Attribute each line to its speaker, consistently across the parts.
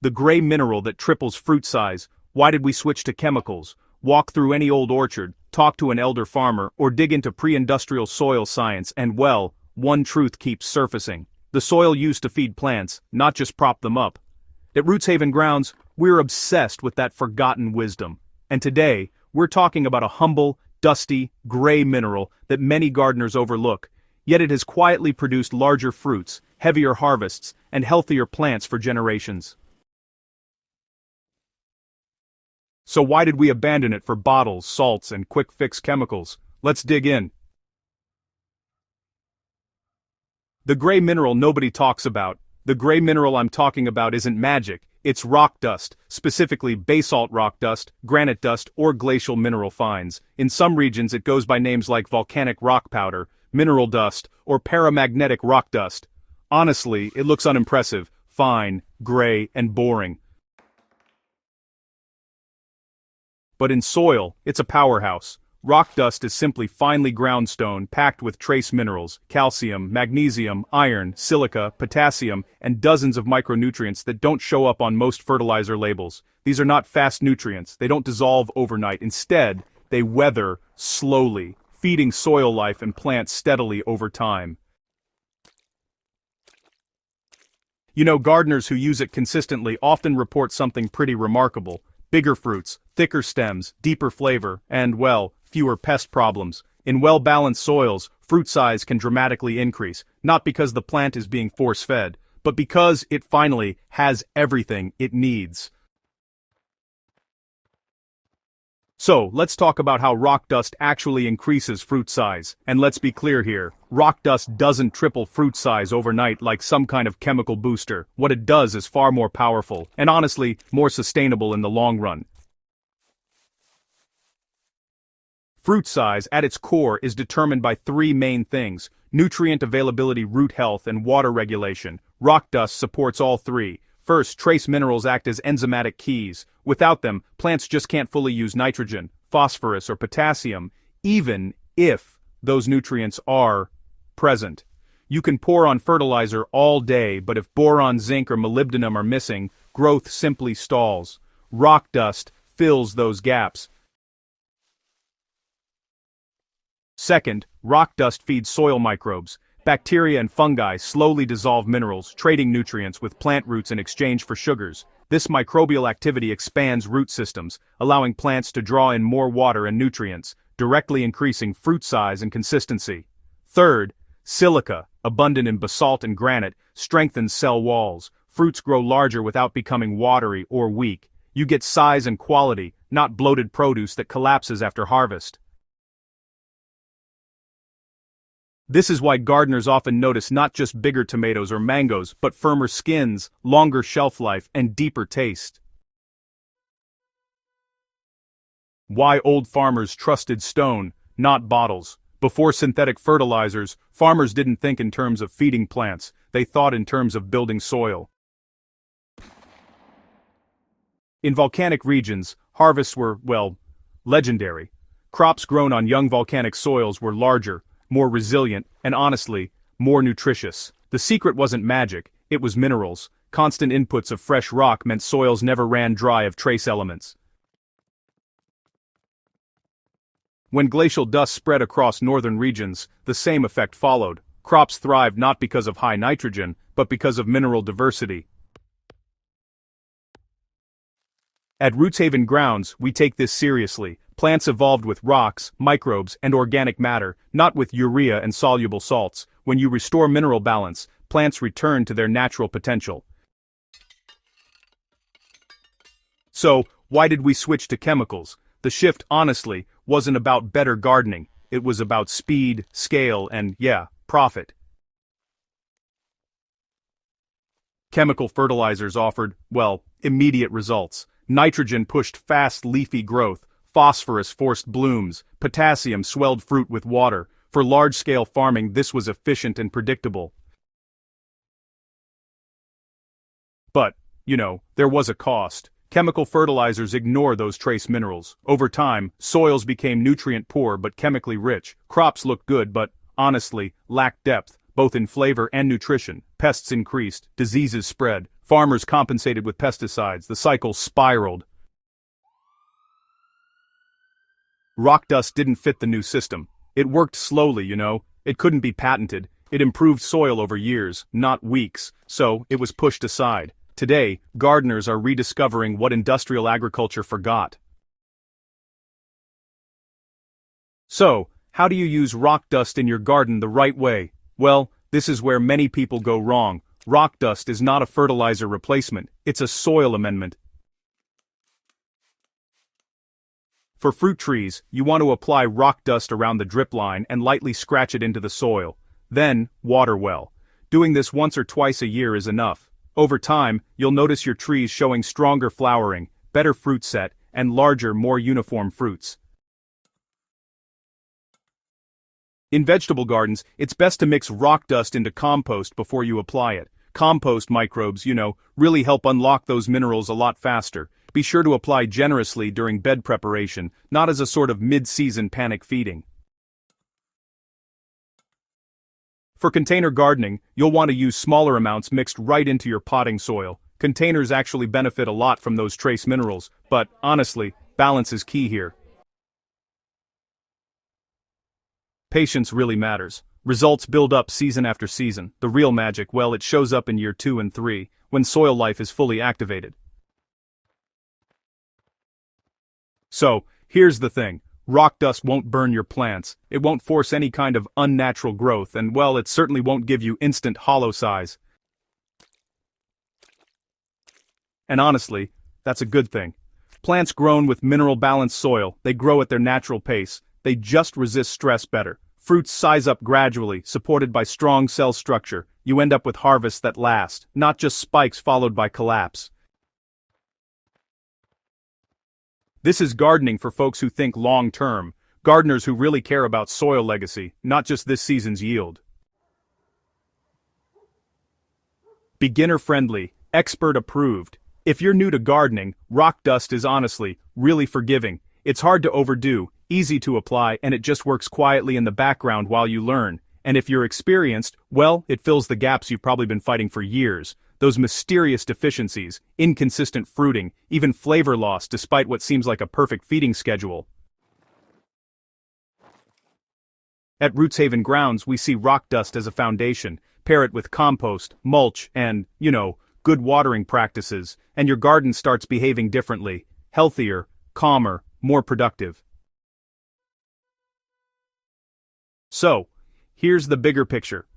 Speaker 1: The gray mineral that triples fruit size. Why did we switch to chemicals? Walk through any old orchard, talk to an elder farmer, or dig into pre-industrial soil science and well, one truth keeps surfacing. The soil used to feed plants, not just prop them up. At Roots Haven Grounds, we're obsessed with that forgotten wisdom. And today, we're talking about a humble, dusty, gray mineral that many gardeners overlook, yet it has quietly produced larger fruits, heavier harvests, and healthier plants for generations. So why did we abandon it for bottles, salts, and quick-fix chemicals? Let's dig in. The gray mineral nobody talks about. The gray mineral I'm talking about isn't magic, it's rock dust, specifically basalt rock dust, granite dust, or glacial mineral fines. In some regions it goes by names like volcanic rock powder, mineral dust, or paramagnetic rock dust. Honestly, it looks unimpressive, fine, gray, and boring. But in soil, it's a powerhouse. Rock dust is simply finely ground stone packed with trace minerals, calcium, magnesium, iron, silica, potassium, and dozens of micronutrients that don't show up on most fertilizer labels. These are not fast nutrients, they don't dissolve overnight. Instead, they weather slowly, feeding soil life and plants steadily over time. You know, gardeners who use it consistently often report something pretty remarkable. Bigger fruits, thicker stems, deeper flavor, and, well, fewer pest problems. In well-balanced soils, fruit size can dramatically increase, not because the plant is being force-fed, but because it finally has everything it needs. So, let's talk about how rock dust actually increases fruit size. And let's be clear here, rock dust doesn't triple fruit size overnight like some kind of chemical booster. What it does is far more powerful, and honestly, more sustainable in the long run. Fruit size, at its core, is determined by three main things: nutrient availability, root health, and water regulation. Rock dust supports all three. First, trace minerals act as enzymatic keys. Without them, plants just can't fully use nitrogen, phosphorus, or potassium, even if those nutrients are present. You can pour on fertilizer all day, but if boron, zinc, or molybdenum are missing, growth simply stalls. Rock dust fills those gaps. Second, rock dust feeds soil microbes. Bacteria and fungi slowly dissolve minerals, trading nutrients with plant roots in exchange for sugars. This microbial activity expands root systems, allowing plants to draw in more water and nutrients, directly increasing fruit size and consistency. Third, silica, abundant in basalt and granite, strengthens cell walls. Fruits grow larger without becoming watery or weak. You get size and quality, not bloated produce that collapses after harvest. This is why gardeners often notice not just bigger tomatoes or mangoes, but firmer skins, longer shelf life, and deeper taste. Why old farmers trusted stone, not bottles. Before synthetic fertilizers, farmers didn't think in terms of feeding plants, they thought in terms of building soil. In volcanic regions, harvests were, well, legendary. Crops grown on young volcanic soils were larger, more resilient, and honestly, more nutritious. The secret wasn't magic, it was minerals. Constant inputs of fresh rock meant soils never ran dry of trace elements. When glacial dust spread across northern regions, the same effect followed. Crops thrived not because of high nitrogen, but because of mineral diversity. At Roots Haven Grounds, we take this seriously. Plants evolved with rocks, microbes, and organic matter, not with urea and soluble salts. When you restore mineral balance, plants return to their natural potential. So, why did we switch to chemicals? The shift, honestly, wasn't about better gardening. It was about speed, scale, and, yeah, profit. Chemical fertilizers offered, well, immediate results. Nitrogen pushed fast leafy growth. Phosphorus forced blooms, potassium swelled fruit with water. For large-scale farming, this was efficient and predictable. But, there was a cost. Chemical fertilizers ignore those trace minerals. Over time, soils became nutrient-poor but chemically rich. Crops looked good but, honestly, lacked depth. both in flavor and nutrition. Pests increased, diseases spread, farmers compensated with pesticides, the cycle spiraled. Rock dust didn't fit the new system. It worked slowly, It couldn't be patented. It improved soil over years, not weeks, so it was pushed aside. Today, gardeners are rediscovering what industrial agriculture forgot. So, how do you use rock dust in your garden the right way? Well, this is where many people go wrong. Rock dust is not a fertilizer replacement, it's a soil amendment. For fruit trees, you want to apply rock dust around the drip line and lightly scratch it into the soil. Then, water well. Doing this once or twice a year is enough. Over time, you'll notice your trees showing stronger flowering, better fruit set, and larger, more uniform fruits. In vegetable gardens, it's best to mix rock dust into compost before you apply it. Compost microbes, really help unlock those minerals a lot faster. Be sure to apply generously during bed preparation, not as a sort of mid-season panic feeding. For container gardening, you'll want to use smaller amounts mixed right into your potting soil. Containers actually benefit a lot from those trace minerals, but honestly, balance is key here. Patience really matters. Results build up season after season. The real magic, well, it shows up in year 2 and 3, when soil life is fully activated. So, here's the thing. Rock dust won't burn your plants, it won't force any kind of unnatural growth, and well, it certainly won't give you instant hollow size. And honestly, that's a good thing. Plants grown with mineral-balanced soil, they grow at their natural pace, they just resist stress better. Fruits size up gradually, supported by strong cell structure. You end up with harvests that last, not just spikes followed by collapse. This is gardening for folks who think long-term, gardeners who really care about soil legacy, not just this season's yield. Beginner-friendly, expert-approved. If you're new to gardening, rock dust is honestly, really forgiving. It's hard to overdo, easy to apply, and it just works quietly in the background while you learn. And if you're experienced, well, it fills the gaps you've probably been fighting for years. Those mysterious deficiencies, inconsistent fruiting, even flavor loss despite what seems like a perfect feeding schedule. At Roots Haven Grounds, we see rock dust as a foundation. Pair it with compost, mulch, and, good watering practices, and your garden starts behaving differently, healthier, calmer, more productive. So, here's the bigger picture.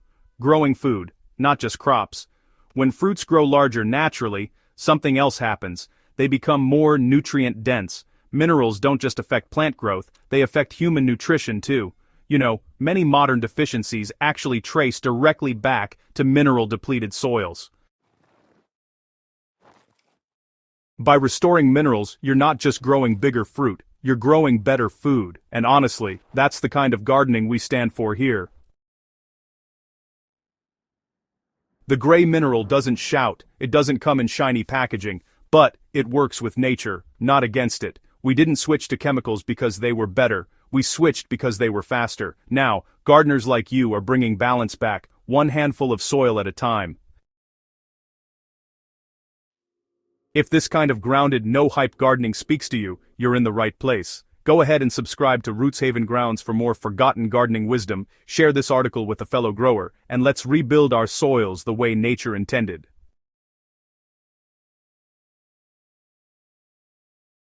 Speaker 1: Growing food, not just crops. When fruits grow larger naturally, something else happens. They become more nutrient-dense. Minerals don't just affect plant growth, they affect human nutrition too. Many modern deficiencies actually trace directly back to mineral-depleted soils. By restoring minerals, you're not just growing bigger fruit, you're growing better food, and honestly, that's the kind of gardening we stand for here. The gray mineral doesn't shout, it doesn't come in shiny packaging, but it works with nature, not against it. We didn't switch to chemicals because they were better, we switched because they were faster. Now, gardeners like you are bringing balance back, one handful of soil at a time. If this kind of grounded, no-hype gardening speaks to you, you're in the right place. Go ahead and subscribe to Roots Haven Grounds for more forgotten gardening wisdom, share this article with a fellow grower, and let's rebuild our soils the way nature intended.